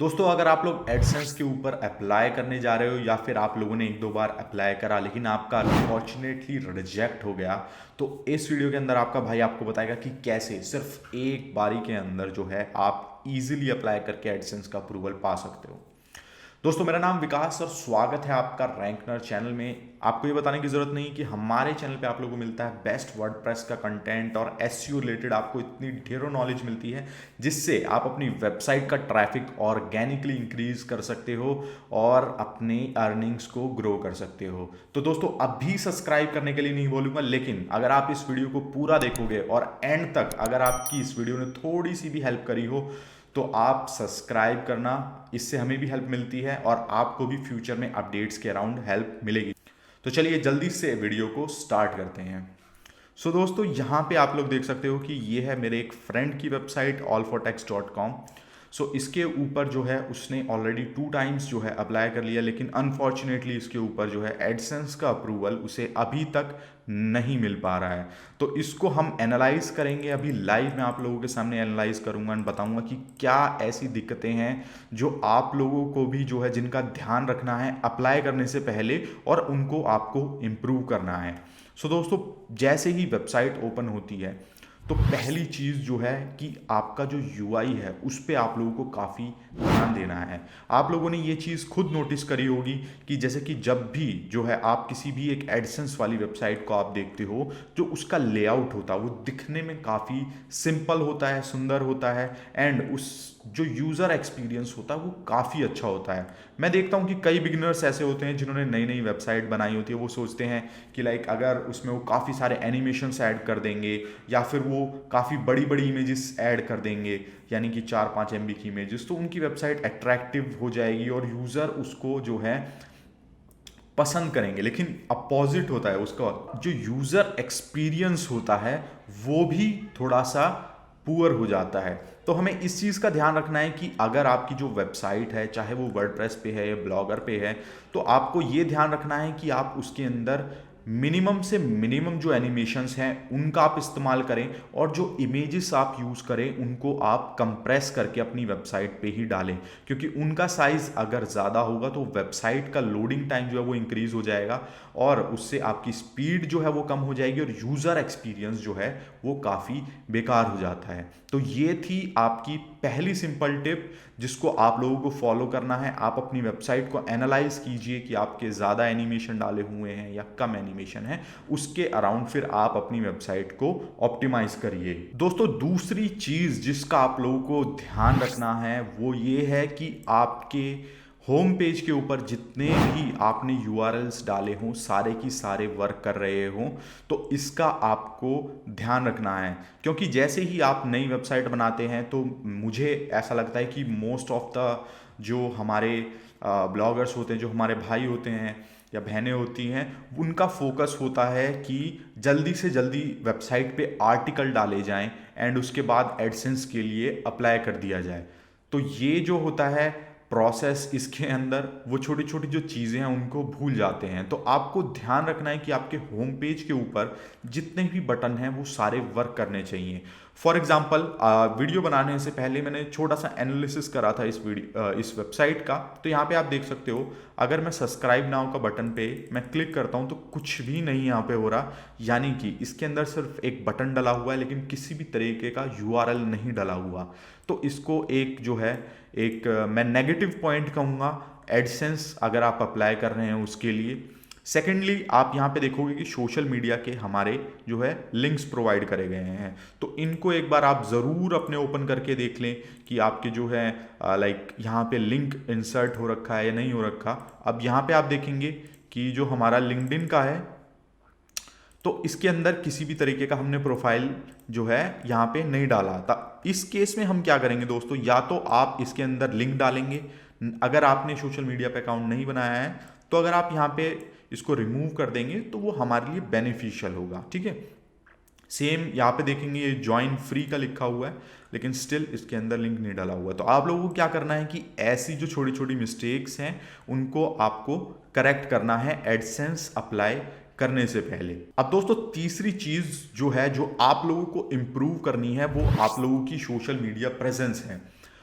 दोस्तों, अगर आप लोग एडसेंस के ऊपर अप्लाई करने जा रहे हो या फिर आप लोगों ने एक दो बार अप्लाई करा लेकिन आपका अनफॉर्चुनेटली रिजेक्ट हो गया, तो इस वीडियो के अंदर आपका भाई आपको बताएगा कि कैसे सिर्फ एक बारी के अंदर जो है आप इजीली अप्लाई करके एडसेंस का अप्रूवल पा सकते हो। दोस्तों, मेरा नाम विकास और स्वागत है आपका रैंकनर चैनल में। आपको ये बताने की जरूरत नहीं कि हमारे चैनल पे आप लोगों को मिलता है बेस्ट वर्डप्रेस का कंटेंट और एसईओ रिलेटेड आपको इतनी ढेरों नॉलेज मिलती है जिससे आप अपनी वेबसाइट का ट्रैफिक ऑर्गेनिकली इंक्रीज कर सकते हो और अपने अर्निंग्स को ग्रो कर सकते हो। तो दोस्तों, अभी सब्सक्राइब करने के लिए नहीं बोलूंगा, लेकिन अगर आप इस वीडियो को पूरा देखोगे और एंड तक अगर आपकी इस वीडियो ने थोड़ी सी भी हेल्प करी हो तो आप सब्सक्राइब करना, इससे हमें भी हेल्प मिलती है और आपको भी फ्यूचर में अपडेट्स के अराउंड हेल्प मिलेगी। तो चलिए जल्दी से वीडियो को स्टार्ट करते हैं। दोस्तों, यहाँ पे आप लोग देख सकते हो कि ये है मेरे एक फ्रेंड की वेबसाइट allfortext.com। इसके ऊपर जो है उसने ऑलरेडी 2 टाइम्स जो है अप्लाई कर लिया, लेकिन अनफॉर्चुनेटली इसके ऊपर जो है एडसेंस का अप्रूवल उसे अभी तक नहीं मिल पा रहा है। तो इसको हम एनालाइज करेंगे, अभी लाइव में आप लोगों के सामने एनालाइज करूंगा और बताऊंगा कि क्या ऐसी दिक्कतें हैं जो आप लोगों को भी जो है जिनका ध्यान रखना है अप्लाई करने से पहले और उनको आपको इम्प्रूव करना है। दोस्तों, जैसे ही वेबसाइट ओपन होती है तो पहली चीज़ जो है कि आपका जो यूआई है उस पर आप लोगों को काफ़ी ध्यान देना है। आप लोगों ने ये चीज़ खुद नोटिस करी होगी कि जैसे कि जब भी जो है आप किसी भी एक एडसेंस वाली वेबसाइट को आप देखते हो, जो उसका लेआउट होता है वो दिखने में काफ़ी सिंपल होता है, सुंदर होता है एंड उस जो यूज़र एक्सपीरियंस होता है वो काफ़ी अच्छा होता है। मैं देखता हूँ कि कई बिगिनर्स ऐसे होते हैं जिन्होंने नई नई वेबसाइट बनाई होती है, वो सोचते हैं कि लाइक अगर उसमें वो काफ़ी सारे एनिमेशंस ऐड कर देंगे या फिर वो काफ़ी बड़ी बड़ी इमेजेस ऐड कर देंगे, यानी कि 4-5 MB की इमेजेस, तो उनकी वेबसाइट अट्रैक्टिव हो जाएगी और यूज़र उसको जो है पसंद करेंगे। लेकिन अपोजिट होता है, उसका जो यूज़र एक्सपीरियंस होता है वो भी थोड़ा सा पुअर हो जाता है। तो हमें इस चीज़ का ध्यान रखना है कि अगर आपकी जो वेबसाइट है, चाहे वो वर्डप्रेस पे है या ब्लॉगर पे है, तो आपको ये ध्यान रखना है कि आप उसके अंदर मिनिमम से मिनिमम जो एनिमेशंस हैं उनका आप इस्तेमाल करें और जो इमेजेस आप यूज़ करें उनको आप कंप्रेस करके अपनी वेबसाइट पे ही डालें, क्योंकि उनका साइज़ अगर ज़्यादा होगा तो वेबसाइट का लोडिंग टाइम जो है वो इंक्रीज़ हो जाएगा और उससे आपकी स्पीड जो है वो कम हो जाएगी और यूज़र एक्सपीरियंस जो है वो काफ़ी बेकार हो जाता है। तो ये थी आपकी पहली सिंपल टिप जिसको आप लोगों को फॉलो करना है। आप अपनी वेबसाइट को एनालाइज कीजिए कि आपके ज़्यादा एनिमेशन डाले हुए हैं या कम एनिमेशन है, उसके अराउंड फिर आप अपनी वेबसाइट को ऑप्टिमाइज करिए। दोस्तों, दूसरी चीज़ जिसका आप लोगों को ध्यान रखना है वो ये है कि आपके होम पेज के ऊपर जितने भी आपने यूआरएल्स डाले हों सारे की सारे वर्क कर रहे हों, तो इसका आपको ध्यान रखना है। क्योंकि जैसे ही आप नई वेबसाइट बनाते हैं तो मुझे ऐसा लगता है कि मोस्ट ऑफ द जो हमारे ब्लॉगर्स होते हैं, जो हमारे भाई होते हैं या बहनें होती हैं, उनका फोकस होता है कि जल्दी से जल्दी वेबसाइट पे आर्टिकल डाले जाएं एंड उसके बाद एडसेंस के लिए अप्लाई कर दिया जाए। तो ये जो होता है प्रोसेस, इसके अंदर वो छोटी छोटी जो चीज़ें हैं उनको भूल जाते हैं। तो आपको ध्यान रखना है कि आपके होम पेज के ऊपर जितने भी बटन हैं वो सारे वर्क करने चाहिए। फॉर एग्जाम्पल, वीडियो बनाने से पहले मैंने छोटा सा एनालिसिस करा था इस वेबसाइट का। तो यहाँ पे आप देख सकते हो, अगर मैं सब्सक्राइब नाउ का बटन पे मैं क्लिक करता हूँ तो कुछ भी नहीं यहाँ पे हो रहा, यानी कि इसके अंदर सिर्फ एक बटन डला हुआ है लेकिन किसी भी तरीके का यूआरएल नहीं डला हुआ। तो इसको एक जो है एक मैं नेगेटिव पॉइंट कहूँगा एडसेंस अगर आप अप्लाई कर रहे हैं उसके लिए। सेकेंडली, आप यहाँ पे देखोगे कि सोशल मीडिया के हमारे जो है लिंक्स प्रोवाइड करे गए हैं, तो इनको एक बार आप ज़रूर अपने ओपन करके देख लें कि आपके जो है लाइक यहाँ पे लिंक इंसर्ट हो रखा है या नहीं हो रखा। अब यहाँ पे आप देखेंगे कि जो हमारा लिंक्डइन का है तो इसके अंदर किसी भी तरीके का हमने प्रोफाइल जो है यहाँ पे नहीं डाला था। इस केस में हम क्या करेंगे दोस्तों, या तो आप इसके अंदर लिंक डालेंगे, अगर आपने सोशल मीडिया पे अकाउंट नहीं बनाया है तो अगर आप यहाँ पे इसको रिमूव कर देंगे तो वो हमारे लिए बेनिफिशियल होगा। ठीक है, सेम यहाँ पे देखेंगे ये ज्वाइन फ्री का लिखा हुआ है लेकिन स्टिल इसके अंदर लिंक नहीं डाला हुआ है। तो आप लोगों को क्या करना है कि ऐसी जो छोटी छोटी मिस्टेक्स हैं उनको आपको करेक्ट करना है एडसेंस अप्लाई करने से पहले। अब दोस्तों, तीसरी चीज जो है जो आप लोगों को इंप्रूव करनी है वो आप लोगों की सोशल मीडिया प्रेजेंस है।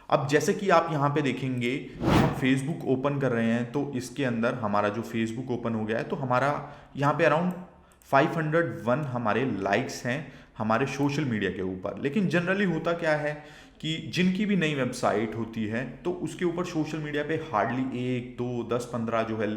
अब जैसे कि आप यहाँ पे देखेंगे कि हम फेसबुक ओपन कर रहे हैं, तो इसके अंदर हमारा जो फेसबुक ओपन हो गया है, तो हमारा यहाँ पे अराउंड 501 हमारे लाइक्स हैं हमारे सोशल मीडिया के ऊपर। लेकिन जनरली होता क्या है कि जिनकी भी नई वेबसाइट होती है तो उसके ऊपर सोशल मीडिया पे हार्डली 1 2 10 15 जो है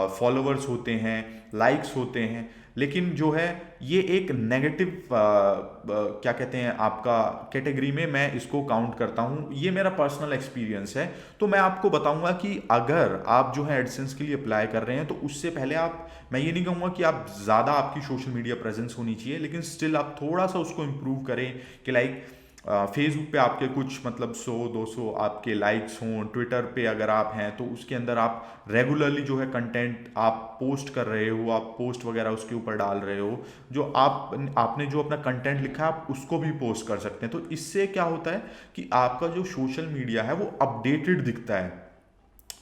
फॉलोअर्स होते हैं, लाइक्स होते हैं। लेकिन जो है ये एक नेगेटिव क्या कहते हैं आपका कैटेगरी में मैं इसको काउंट करता हूँ। ये मेरा पर्सनल एक्सपीरियंस है। तो मैं आपको बताऊंगा कि अगर आप जो है एडसेंस के लिए अप्लाई कर रहे हैं तो उससे पहले आप, मैं ये नहीं कहूँगा कि आप ज़्यादा आपकी सोशल मीडिया प्रेजेंस होनी चाहिए, लेकिन स्टिल आप थोड़ा सा उसको इम्प्रूव करें कि लाइक फेसबुक पे आपके कुछ मतलब 100 200 आपके लाइक्स हों, ट्विटर पे अगर आप हैं तो उसके अंदर आप रेगुलरली जो है कंटेंट आप पोस्ट कर रहे हो, आप पोस्ट वगैरह उसके ऊपर डाल रहे हो, जो आपने जो अपना कंटेंट लिखा है आप उसको भी पोस्ट कर सकते हैं। तो इससे क्या होता है कि आपका जो सोशल मीडिया है वो अपडेटेड दिखता है।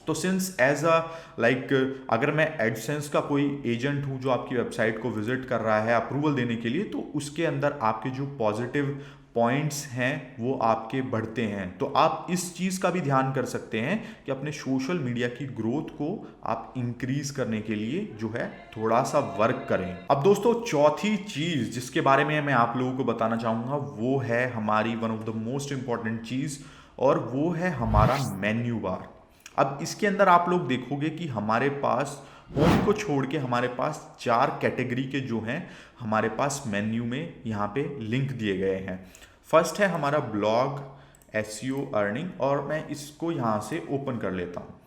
तो सिंस एज अ लाइक अगर मैं एडसेंस का कोई एजेंट हूँ जो आपकी वेबसाइट को विजिट कर रहा है अप्रूवल देने के लिए, तो उसके अंदर आपके जो पॉजिटिव पॉइंट्स हैं वो आपके बढ़ते हैं। तो आप इस चीज़ का भी ध्यान कर सकते हैं कि अपने सोशल मीडिया की ग्रोथ को आप इंक्रीज करने के लिए जो है थोड़ा सा वर्क करें। अब दोस्तों चौथी चीज़ जिसके बारे में मैं आप लोगों को बताना चाहूँगा वो है हमारी one of the most important चीज़, और वो है हमारा मेन्यू बार। अब इसके अंदर आप लोग देखोगे कि हमारे पास होम को छोड़ के हमारे पास 4 कैटेगरी के जो हैं हमारे पास मेन्यू में यहाँ पे लिंक दिए गए हैं। फर्स्ट है हमारा ब्लॉग, एसईओ, अर्निंग, और मैं इसको यहाँ से ओपन कर लेता हूँ।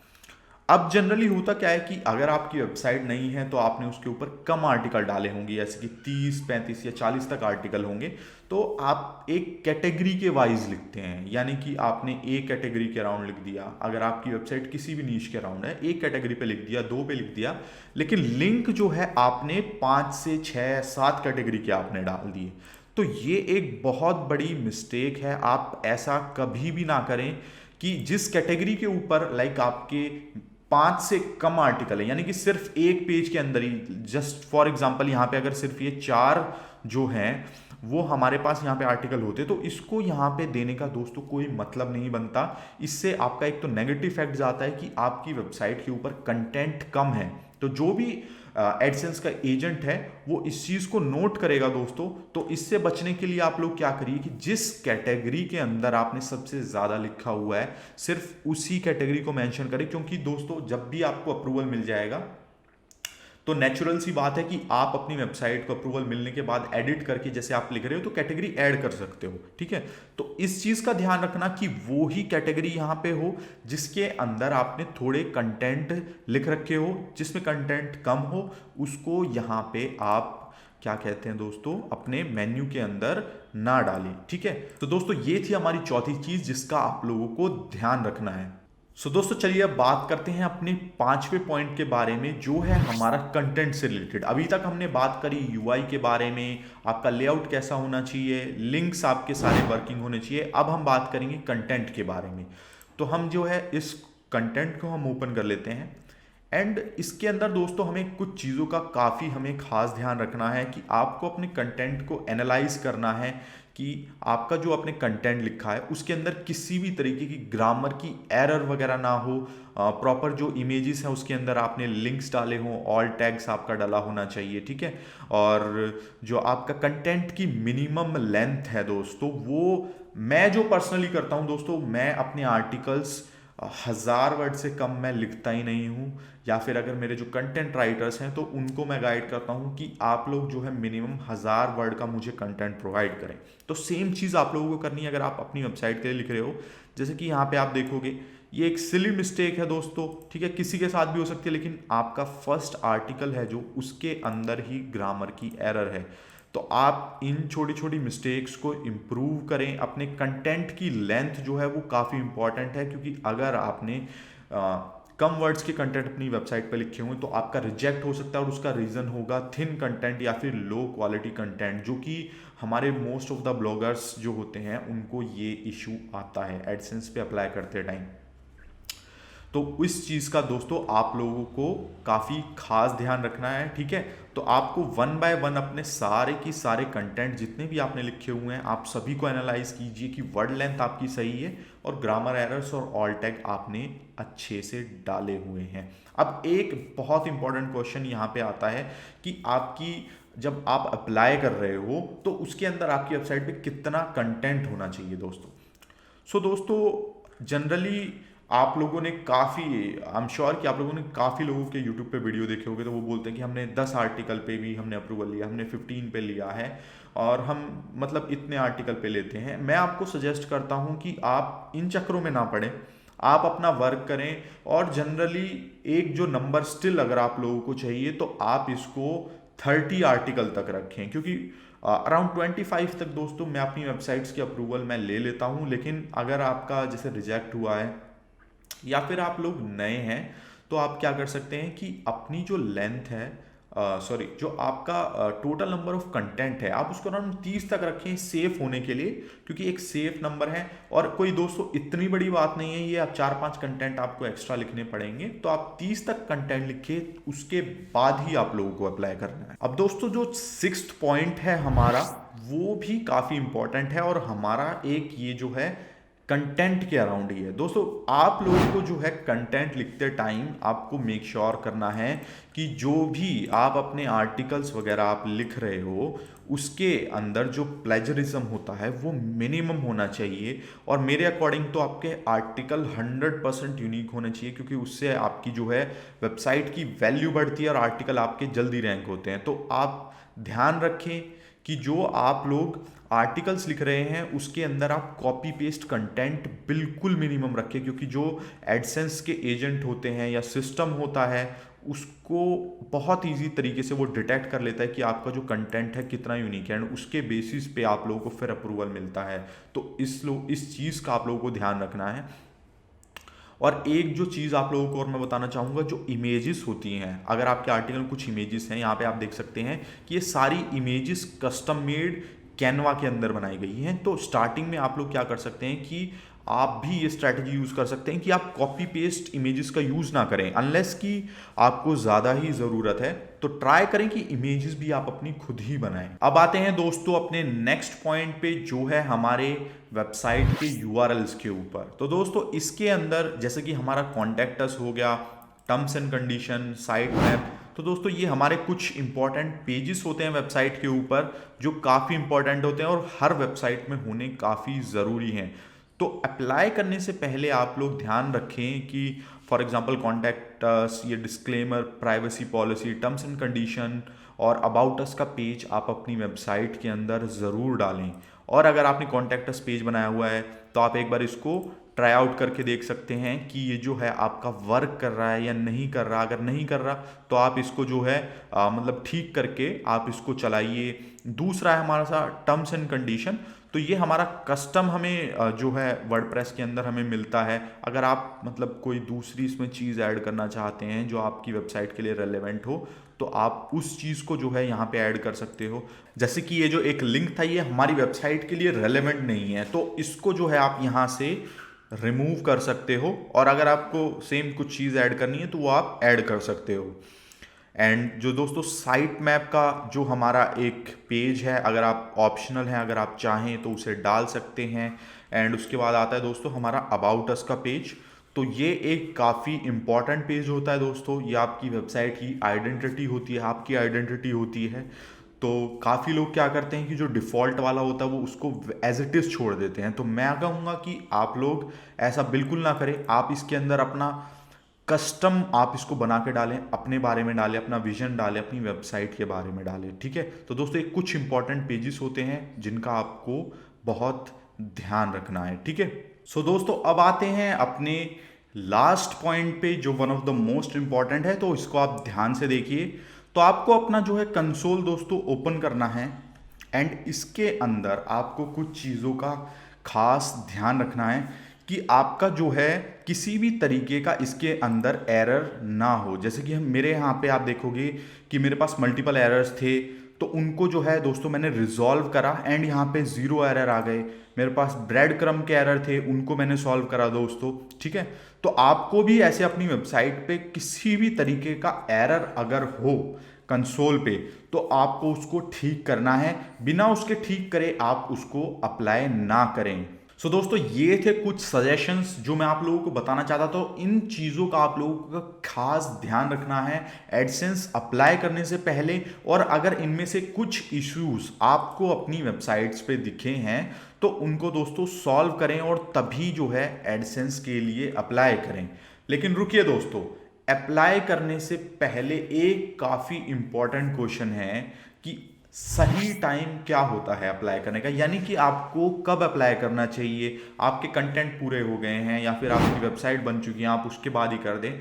अब जनरली होता क्या है कि अगर आपकी वेबसाइट नहीं है तो आपने उसके ऊपर कम आर्टिकल डाले होंगे, जैसे कि 30 35 या 40 तक आर्टिकल होंगे। तो आप एक कैटेगरी के वाइज लिखते हैं, यानी कि आपने एक कैटेगरी के अराउंड लिख दिया। अगर आपकी वेबसाइट किसी भी नीश के अराउंड है, एक कैटेगरी पे लिख दिया, 2 पे लिख दिया, लेकिन लिंक जो है आपने 5 से 6 7 कैटेगरी के आपने डाल दिए। तो ये एक बहुत बड़ी मिस्टेक है। आप ऐसा कभी भी ना करें कि जिस कैटेगरी के ऊपर लाइक आपके 5 से कम आर्टिकल है, यानी कि सिर्फ एक पेज के अंदर ही, जस्ट फॉर एग्जांपल यहाँ पे अगर सिर्फ ये 4 जो हैं वो हमारे पास यहाँ पे आर्टिकल होते, तो इसको यहाँ पे देने का दोस्तों कोई मतलब नहीं बनता। इससे आपका एक तो नेगेटिव इफेक्ट जाता है कि आपकी वेबसाइट के ऊपर कंटेंट कम है। तो जो भी एडसेंस का एजेंट है वो इस चीज़ को नोट करेगा दोस्तों। तो इससे बचने के लिए आप लोग क्या करिए कि जिस कैटेगरी के अंदर आपने सबसे ज़्यादा लिखा हुआ है सिर्फ उसी कैटेगरी को मेंशन करें, क्योंकि दोस्तों जब भी आपको अप्रूवल मिल जाएगा तो नेचुरल सी बात है कि आप अपनी वेबसाइट को अप्रूवल मिलने के बाद एडिट करके जैसे आप लिख रहे हो तो कैटेगरी ऐड कर सकते हो, ठीक है। तो इस चीज़ का ध्यान रखना कि वो ही कैटेगरी यहाँ पे हो जिसके अंदर आपने थोड़े कंटेंट लिख रखे हो, जिसमें कंटेंट कम हो उसको यहाँ पे आप क्या कहते हैं दोस्तों अपने मेन्यू के अंदर ना डालें, ठीक है। तो दोस्तों ये थी हमारी चौथी चीज़ जिसका आप लोगों को ध्यान रखना है। सो दोस्तों चलिए अब बात करते हैं अपने 5वें पॉइंट के बारे में जो है हमारा कंटेंट से रिलेटेड। अभी तक हमने बात करी यूआई के बारे में, आपका लेआउट कैसा होना चाहिए, लिंक्स आपके सारे वर्किंग होने चाहिए। अब हम बात करेंगे कंटेंट के बारे में। तो हम जो है इस कंटेंट को हम ओपन कर लेते हैं एंड इसके अंदर दोस्तों हमें कुछ चीज़ों का काफ़ी हमें खास ध्यान रखना है कि आपको अपने कंटेंट को एनालाइज करना है कि आपका जो आपने कंटेंट लिखा है उसके अंदर किसी भी तरीके की ग्रामर की एरर वगैरह ना हो। प्रॉपर जो इमेजेस हैं उसके अंदर आपने लिंक्स डाले हों, ऑल टैग्स आपका डाला होना चाहिए, ठीक है। और जो आपका कंटेंट की मिनिमम लेंथ है दोस्तों, वो मैं जो पर्सनली करता हूं दोस्तों, मैं अपने आर्टिकल्स 1000 वर्ड से कम मैं लिखता ही नहीं हूँ। या फिर अगर मेरे जो कंटेंट राइटर्स हैं तो उनको मैं गाइड करता हूँ कि आप लोग जो है मिनिमम 1000 वर्ड का मुझे कंटेंट प्रोवाइड करें। तो सेम चीज़ आप लोगों को करनी है अगर आप अपनी वेबसाइट के लिए लिख रहे हो। जैसे कि यहाँ पे आप देखोगे ये एक सिली मिस्टेक है दोस्तों, ठीक है, किसी के साथ भी हो सकती है, लेकिन आपका फर्स्ट आर्टिकल है जो उसके अंदर ही ग्रामर की एरर है। तो आप इन छोटी छोटी मिस्टेक्स को इम्प्रूव करें। अपने कंटेंट की लेंथ जो है वो काफ़ी इंपॉर्टेंट है, क्योंकि अगर आपने कम वर्ड्स के कंटेंट अपनी वेबसाइट पर लिखे हुए तो आपका रिजेक्ट हो सकता है, और उसका रीज़न होगा थिन कंटेंट या फिर लो क्वालिटी कंटेंट, जो कि हमारे मोस्ट ऑफ द ब्लॉगर्स जो होते हैं उनको ये इशू आता है एडसेंस पे अप्लाई करते टाइम। तो इस चीज़ का दोस्तों आप लोगों को काफ़ी खास ध्यान रखना है, ठीक है। तो आपको वन बाय वन अपने सारे की सारे कंटेंट जितने भी आपने लिखे हुए हैं आप सभी को एनालाइज कीजिए कि वर्ड लेंथ आपकी सही है और ग्रामर एरर्स और ऑल टैग आपने अच्छे से डाले हुए हैं। अब एक बहुत इंपॉर्टेंट क्वेश्चन यहाँ पे आता है कि आपकी जब आप अप्लाई कर रहे हो तो उसके अंदर आपकी वेबसाइट पे कितना कंटेंट होना चाहिए दोस्तों। सो दोस्तों जनरली आप लोगों ने काफ़ी, आई एम श्योर कि आप लोगों ने काफ़ी लोगों के यूट्यूब पे वीडियो देखे होंगे, तो वो बोलते हैं कि हमने 10 आर्टिकल पे भी हमने अप्रूवल लिया, हमने 15 पे लिया है और हम मतलब इतने आर्टिकल पे लेते हैं। मैं आपको सजेस्ट करता हूँ कि आप इन चक्करों में ना पड़ें, आप अपना वर्क करें और जनरली एक जो नंबर स्टिल अगर आप लोगों को चाहिए तो आप इसको 30 आर्टिकल तक रखें, क्योंकि अराउंड 25 तक दोस्तों मैं अपनी वेबसाइट्स की अप्रूवल मैं ले लेता हूँ। लेकिन अगर आपका जैसे रिजेक्ट हुआ है या फिर आप लोग नए हैं तो आप क्या कर सकते हैं कि अपनी जो लेंथ है सॉरी जो आपका टोटल नंबर ऑफ कंटेंट है आप उसको अराउंड 30 तक रखें सेफ होने के लिए, क्योंकि एक सेफ नंबर है और कोई दोस्तों इतनी बड़ी बात नहीं है ये। आप 4-5 कंटेंट आपको एक्स्ट्रा लिखने पड़ेंगे, तो आप 30 तक कंटेंट लिखे, उसके बाद ही आप लोगों को अप्लाई करना है। अब दोस्तों जो 6th पॉइंट है हमारा वो भी काफ़ी इंपॉर्टेंट है और हमारा एक ये जो है कंटेंट के अराउंड ही है दोस्तों। आप लोगों को जो है कंटेंट लिखते टाइम आपको मेक श्योर करना है कि जो भी आप अपने आर्टिकल्स वगैरह आप लिख रहे हो उसके अंदर जो प्लेजरिज्म होता है वो मिनिमम होना चाहिए। और मेरे अकॉर्डिंग तो आपके आर्टिकल 100% यूनिक होने चाहिए, क्योंकि उससे आपकी जो है वेबसाइट की वैल्यू बढ़ती है और आर्टिकल आपके जल्दी रैंक होते हैं। तो आप ध्यान रखें कि जो आप लोग आर्टिकल्स लिख रहे हैं उसके अंदर आप कॉपी पेस्ट कंटेंट बिल्कुल मिनिमम रखें, क्योंकि जो एडसेंस के एजेंट होते हैं या सिस्टम होता है उसको बहुत इजी तरीके से वो डिटेक्ट कर लेता है कि आपका जो कंटेंट है कितना यूनिक है, एंड उसके बेसिस पे आप लोगों को फिर अप्रूवल मिलता है। तो इस चीज़ का आप लोगों को ध्यान रखना है। और एक जो चीज़ आप लोगों को और मैं बताना चाहूँगा, जो इमेजेस होती हैं, अगर आपके आर्टिकल में कुछ इमेजेस हैं, यहाँ पे आप देख सकते हैं कि ये सारी इमेजेस कस्टम मेड कैनवा के अंदर बनाई गई हैं। तो स्टार्टिंग में आप लोग क्या कर सकते हैं कि आप भी ये स्ट्रैटेजी यूज़ कर सकते हैं कि आप कॉपी पेस्ट इमेजेस का यूज़ ना करें अनलेस कि आपको ज़्यादा ही ज़रूरत है। तो ट्राई करें कि इमेजेस भी आप अपनी खुद ही बनाएं। अब आते हैं दोस्तों अपने नेक्स्ट पॉइंट पे, जो है हमारे वेबसाइट के यूआरएल्स के ऊपर। तो दोस्तों इसके अंदर जैसे कि हमारा कॉन्टैक्ट अस हो गया, terms and condition, site map, तो दोस्तों ये हमारे कुछ इंपॉर्टेंट पेजेस होते हैं वेबसाइट के ऊपर जो काफ़ी इंपॉर्टेंट होते हैं और हर वेबसाइट में होने काफ़ी ज़रूरी हैं। तो अप्लाई करने से पहले आप लोग ध्यान रखें कि फॉर एग्जांपल कॉन्टैक्ट अस, ये disclaimer, privacy policy, terms and condition और अबाउट अस का पेज आप अपनी वेबसाइट के अंदर ज़रूर डालें। और अगर आपने कॉन्टैक्ट अस पेज बनाया हुआ है तो आप एक बार इसको ट्राई आउट करके देख सकते हैं कि ये जो है आपका वर्क कर रहा है या नहीं कर रहा। अगर नहीं कर रहा तो आप इसको जो है मतलब ठीक करके आप इसको चलाइए। दूसरा है हमारा सा टर्म्स एंड कंडीशन, तो ये हमारा कस्टम हमें जो है वर्डप्रेस के अंदर हमें मिलता है। अगर आप मतलब कोई दूसरी इसमें चीज़ ऐड करना चाहते हैं जो आपकी वेबसाइट के लिए रेलेवेंट हो तो आप उस चीज़ को जो है यहाँ पे ऐड कर सकते हो। जैसे कि ये जो एक लिंक था ये हमारी वेबसाइट के लिए रेलेवेंट नहीं है, तो इसको जो है आप यहाँ से रिमूव कर सकते हो। और अगर आपको सेम कुछ चीज़ ऐड करनी है तो वो आप ऐड कर सकते हो। एंड जो दोस्तों साइट मैप का जो हमारा एक पेज है, अगर आप ऑप्शनल हैं, अगर आप चाहें तो उसे डाल सकते हैं। एंड उसके बाद आता है दोस्तों हमारा अबाउट अस का पेज। तो ये एक काफ़ी इंपॉर्टेंट पेज होता है दोस्तों, ये आपकी वेबसाइट की आइडेंटिटी होती है, आपकी आइडेंटिटी होती है। तो काफ़ी लोग क्या करते हैं कि जो डिफ़ॉल्ट वाला होता है वो उसको एज इट इज़ छोड़ देते हैं। तो मैं कहूँगा कि आप लोग ऐसा बिल्कुल ना करें, आप इसके अंदर अपना कस्टम आप इसको बना के डालें, अपने बारे में डालें, अपना विजन डालें, अपनी वेबसाइट के बारे में डालें, ठीक है। तो दोस्तों ये कुछ इंपॉर्टेंट पेजेस होते हैं जिनका आपको बहुत ध्यान रखना है, ठीक है। सो दोस्तों अब आते हैं अपने लास्ट पॉइंट पे जो one of the most important है, तो इसको आप ध्यान से देखिए। तो आपको अपना जो है कंसोल दोस्तों ओपन करना है एंड इसके अंदर आपको कुछ चीज़ों का खास ध्यान रखना है कि आपका जो है किसी भी तरीके का इसके अंदर एरर ना हो। जैसे कि हम मेरे यहाँ पे आप देखोगे कि मेरे पास मल्टीपल एरर्स थे, तो उनको जो है दोस्तों मैंने रिजॉल्व करा एंड यहाँ पे 0 एरर आ गए। मेरे पास ब्रेड क्रम के एरर थे, उनको मैंने सॉल्व करा दोस्तों, ठीक है। तो आपको भी ऐसे अपनी वेबसाइट पे किसी भी तरीके का एरर अगर हो कंसोल पे, तो आपको उसको ठीक करना है। बिना उसके ठीक करे आप उसको अप्लाई ना करें। सो दोस्तों ये थे कुछ सजेशंस जो मैं आप लोगों को बताना चाहता था। इन चीज़ों का आप लोगों का खास ध्यान रखना है एडसेंस अप्लाई करने से पहले। और अगर इनमें से कुछ इश्यूज आपको अपनी वेबसाइट्स पे दिखे हैं तो उनको दोस्तों सॉल्व करें और तभी जो है एडसेंस के लिए अप्लाई करें। लेकिन रुकिए दोस्तों, अप्लाई करने से पहले एक काफ़ी इंपॉर्टेंट क्वेश्चन है कि सही टाइम क्या होता है अप्लाई करने का, यानी कि आपको कब अप्लाई करना चाहिए। आपके कंटेंट पूरे हो गए हैं या फिर आपकी वेबसाइट बन चुकी है, आप उसके बाद ही कर दें।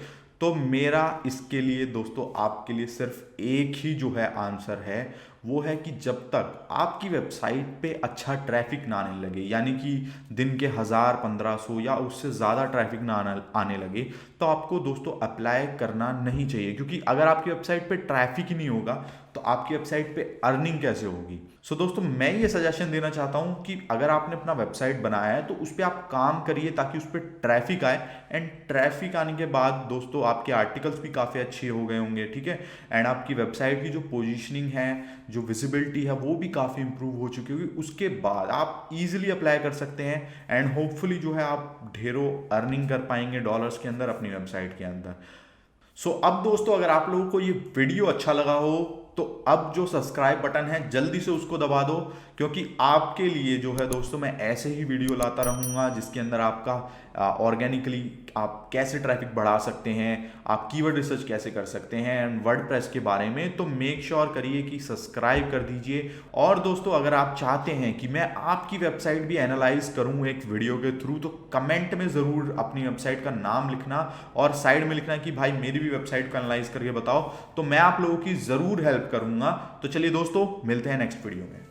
तो मेरा इसके लिए दोस्तों आपके लिए सिर्फ एक ही जो है आंसर है, वो है कि जब तक आपकी वेबसाइट पे अच्छा ट्रैफिक ना आने लगे, यानी कि दिन के 1000 1500 या उससे ज़्यादा ट्रैफिक ना आने लगे, तो आपको दोस्तों अप्लाई करना नहीं चाहिए। क्योंकि अगर आपकी वेबसाइट पे ट्रैफिक ही नहीं होगा तो आपकी वेबसाइट पे अर्निंग कैसे होगी। सो दोस्तों मैं ये सजेशन देना चाहता हूँ कि अगर आपने अपना वेबसाइट बनाया है तो उस पर आप काम करिए ताकि उस पर ट्रैफिक आए। एंड ट्रैफिक आने के बाद दोस्तों आपके आर्टिकल्स भी काफ़ी अच्छे हो गए होंगे, ठीक है। एंड आपकी वेबसाइट की जो पोजीशनिंग है, जो विजिबिलिटी है, वो भी काफ़ी इंप्रूव हो चुकी होगी। उसके बाद आप इजीली अप्लाई कर सकते हैं एंड होपफुली जो है आप ढेरों अर्निंग कर पाएंगे डॉलर्स के अंदर अपनी वेबसाइट के अंदर। सो अब दोस्तों अगर आप लोगों को ये वीडियो अच्छा लगा हो तो अब जो सब्सक्राइब बटन है जल्दी से उसको दबा दो, क्योंकि आपके लिए जो है दोस्तों मैं ऐसे ही वीडियो लाता रहूँगा जिसके अंदर आपका ऑर्गेनिकली आप कैसे ट्रैफिक बढ़ा सकते हैं, आप कीवर्ड रिसर्च कैसे कर सकते हैं एंड वर्डप्रेस के बारे में। तो मेक श्योर करिए कि सब्सक्राइब कर दीजिए। और दोस्तों अगर आप चाहते हैं कि मैं आपकी वेबसाइट भी एनालाइज करूँ एक वीडियो के थ्रू, तो कमेंट में ज़रूर अपनी वेबसाइट का नाम लिखना और साइड में लिखना कि भाई मेरी भी वेबसाइट को एनालाइज करके बताओ, तो मैं आप लोगों की ज़रूर हेल्प करूँगा। तो चलिए दोस्तों मिलते हैं नेक्स्ट वीडियो में।